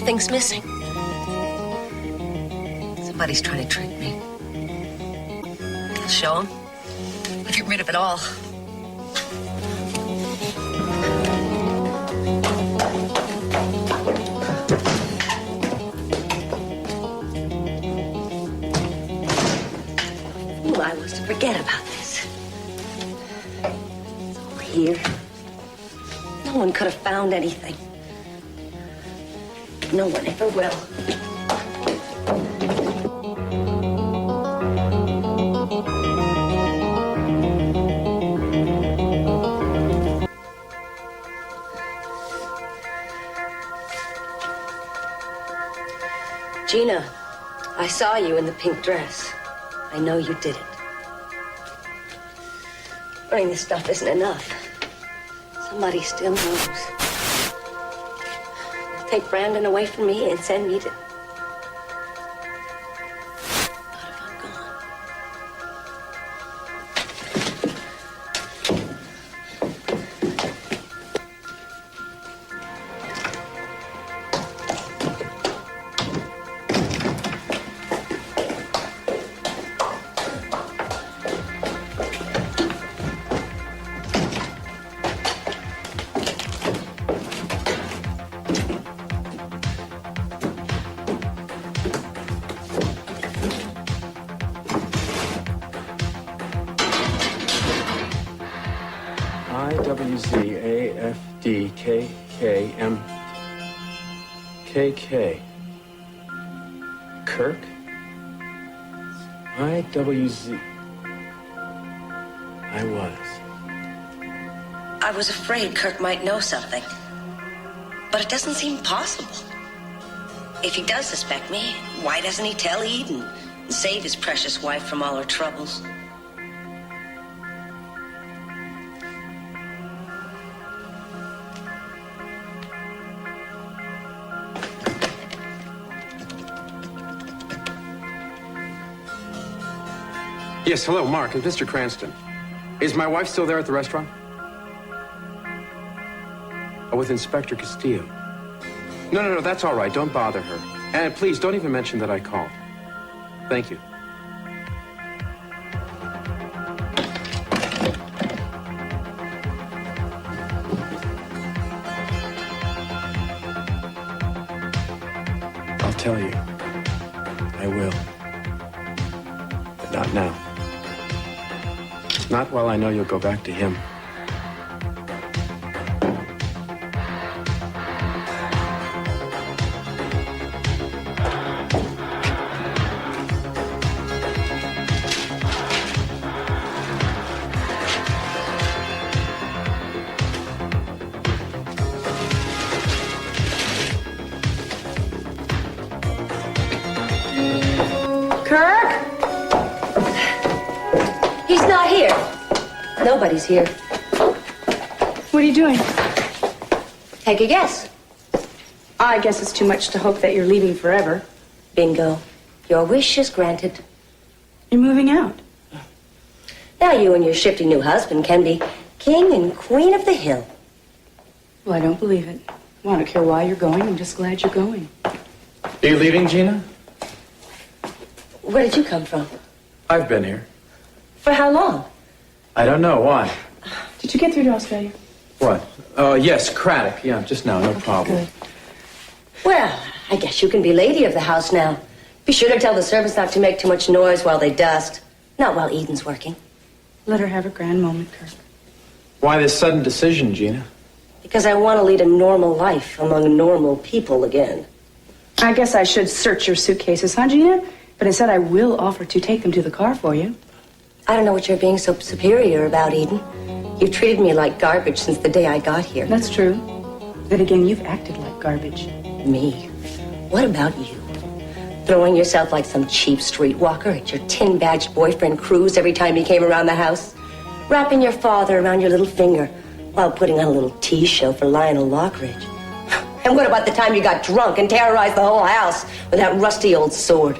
Nothing's missing. Somebody's trying to trick me. I'll show him. I'll get rid of it all. Fool I was to forget about this. It's over here. No one could have found anything. No one ever will. Gina, I saw you in the pink dress. I know you did it. Wearing this stuff isn't enough. Somebody still knows. They'll take Brandon away from me and send me to... What if I'm gone? IWZAFDKKMKK. Kirk? IWZ. I was afraid Kirk might know something. But it doesn't seem possible. If he does suspect me, why doesn't he tell Eden and save his precious wife from all her troubles? Yes, hello, Mark. It's Mr. Cranston. Is my wife still there at the restaurant? Oh, with Inspector Castillo. No, that's all right. Don't bother her. And please, don't even mention that I called. Thank you. I'll tell you. I will. But not now. Not while I know you'll go back to him. Kirk? He's not here. Nobody's here. What are you doing? Take a guess. I guess it's too much to hope that you're leaving forever. Bingo. Your wish is granted. You're moving out. Now you and your shifty new husband can be king and queen of the hill. Well, I don't believe it. Well, I don't care why you're going. I'm just glad you're going. Are you leaving, Gina? Where did you come from? I've been here. For how long? I don't know. Why? Did you get through to Australia? What? Yes, Craddock. Yeah, just now. No problem. Good. Well, I guess you can be lady of the house now. Be sure to tell the servants not to make too much noise while they dust. Not while Eden's working. Let her have a grand moment, Kirk. Why this sudden decision, Gina? Because I want to lead a normal life among normal people again. I guess I should search your suitcases, huh, Gina? But instead, I will offer to take them to the car for you. I don't know what you're being so superior about, Eden. You've treated me like garbage since the day I got here. That's true. Then again, you've acted like garbage. Me? What about you? Throwing yourself like some cheap streetwalker at your tin-badged boyfriend Cruz every time he came around the house? Wrapping your father around your little finger while putting on a little tea show for Lionel Lockridge? And what about the time you got drunk and terrorized the whole house with that rusty old sword?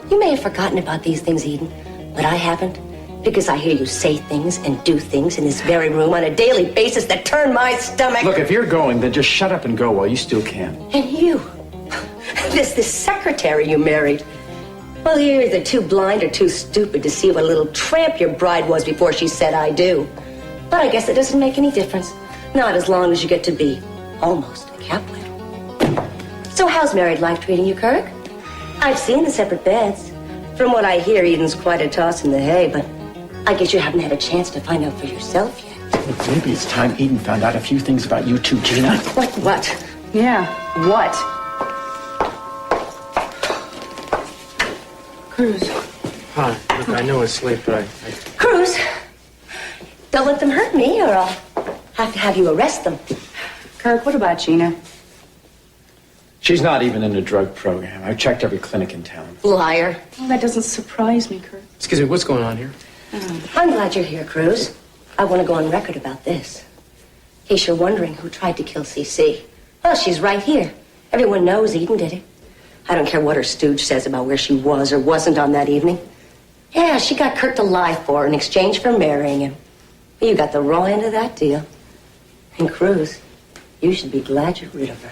You may have forgotten about these things, Eden, but I haven't, because I hear you say things and do things in this very room on a daily basis that turn my stomach. Look, if you're going, then just shut up and go while you still can. And you, this secretary you married? Well, you're either too blind or too stupid to see what a little tramp your bride was before she said I do. But I guess it doesn't make any difference. Not as long as you get to be almost a Capulet. So how's married life treating you, Kirk? I've seen the separate beds. From what I hear, Eden's quite a toss in the hay, but I guess you haven't had a chance to find out for yourself yet. Look, maybe it's time Eden found out a few things about you too, Gina. What? Yeah, what? Cruz. Hi. Look, I know it's late, but Cruz, don't let them hurt me or I'll have to have you arrest them. Kirk, what about Gina? She's not even in a drug program. I've checked every clinic in town. Liar. Well, that doesn't surprise me, Kirk. Excuse me, what's going on here? I'm glad you're here, Cruz. I want to go on record about this. In case you're wondering who tried to kill CC. Well, she's right here. Everyone knows Eden did it. I don't care what her stooge says about where she was or wasn't on that evening. Yeah, she got Kirk to lie for her in exchange for marrying him. You got the raw end of that deal. And Cruz, you should be glad you're rid of her.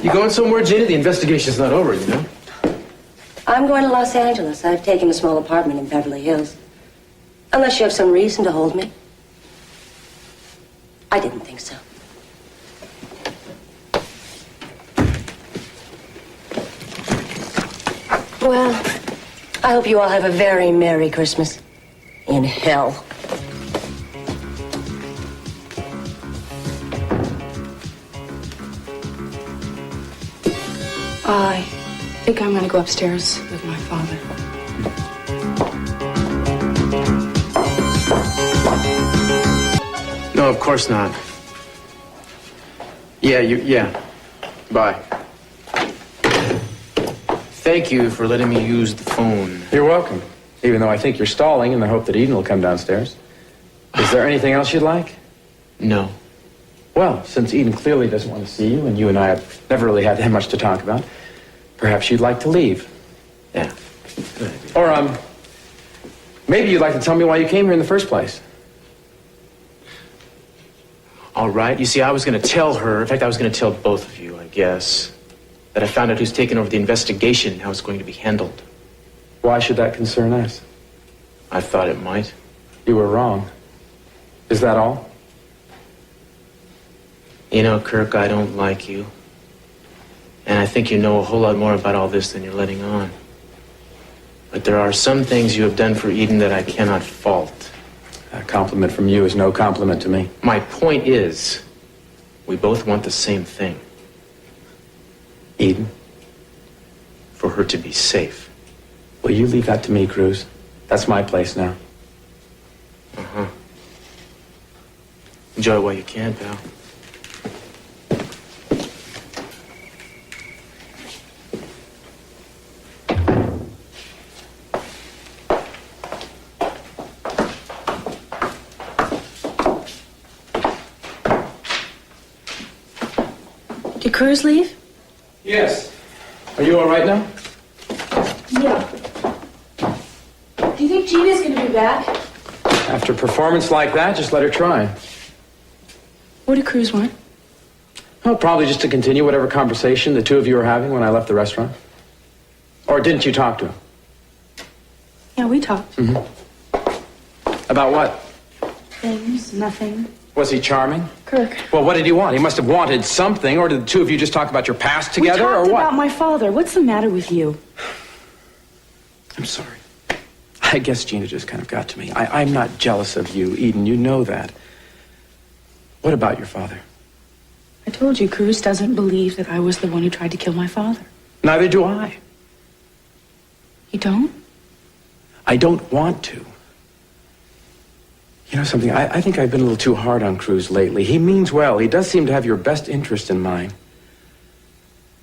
You going somewhere, Gina? The investigation's not over, you know? I'm going to Los Angeles. I've taken a small apartment in Beverly Hills. Unless you have some reason to hold me. I didn't think so. Well, I hope you all have a very Merry Christmas. In hell. I think I'm going to go upstairs with my father. No, of course not. Yeah. Bye. Thank you for letting me use the phone. You're welcome. Even though I think you're stalling in the hope that Eden will come downstairs. Is there anything else you'd like? No. Well, since Eden clearly doesn't want to see you, and you and I have never really had that much to talk about, perhaps you'd like to leave. Yeah. Or, maybe you'd like to tell me why you came here in the first place. All right. You see, I was going to tell her, in fact, I was going to tell both of you, I guess, that I found out who's taken over the investigation and how it's going to be handled. Why should that concern us? I thought it might. You were wrong. Is that all? You know, Kirk, I don't like you. And I think you know a whole lot more about all this than you're letting on. But there are some things you have done for Eden that I cannot fault. A compliment from you is no compliment to me. My point is, we both want the same thing. Eden? For her to be safe. Will you leave that to me, Cruz? That's my place now. Uh-huh. Enjoy it while you can, pal. Did Cruz leave? Yes. Are you all right now? Yeah. Do you think Gina's going to be back? After a performance like that, just let her try. What did Cruz want? Well, probably just to continue whatever conversation the two of you were having when I left the restaurant. Or didn't you talk to him? Yeah, we talked. About what? Things, nothing. Was he charming? Kirk. Well, what did he want? He must have wanted something. Or did the two of you just talk about your past together, we talked or what? about my father. What's the matter with you? I'm sorry. I guess Gina just kind of got to me. I'm not jealous of you, Eden. You know that. What about your father? I told you, Cruz doesn't believe that I was the one who tried to kill my father. Neither do I. You don't? I don't want to. You know something? I think I've been a little too hard on Cruz lately. He means well. He does seem to have your best interest in mind.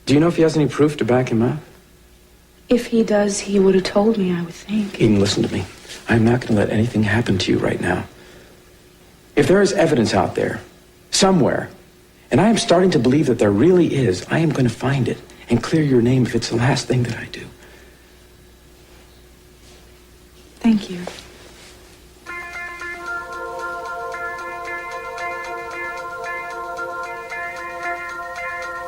Do you know if he has any proof to back him up? If he does, he would have told me, I would think. Eden, listen to me. I'm not going to let anything happen to you right now. If there is evidence out there, somewhere, and I am starting to believe that there really is, I am going to find it and clear your name if it's the last thing that I do. Thank you.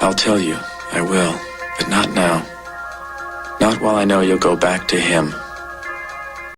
I'll tell you I will, but not now. Not while I know you'll go back to him.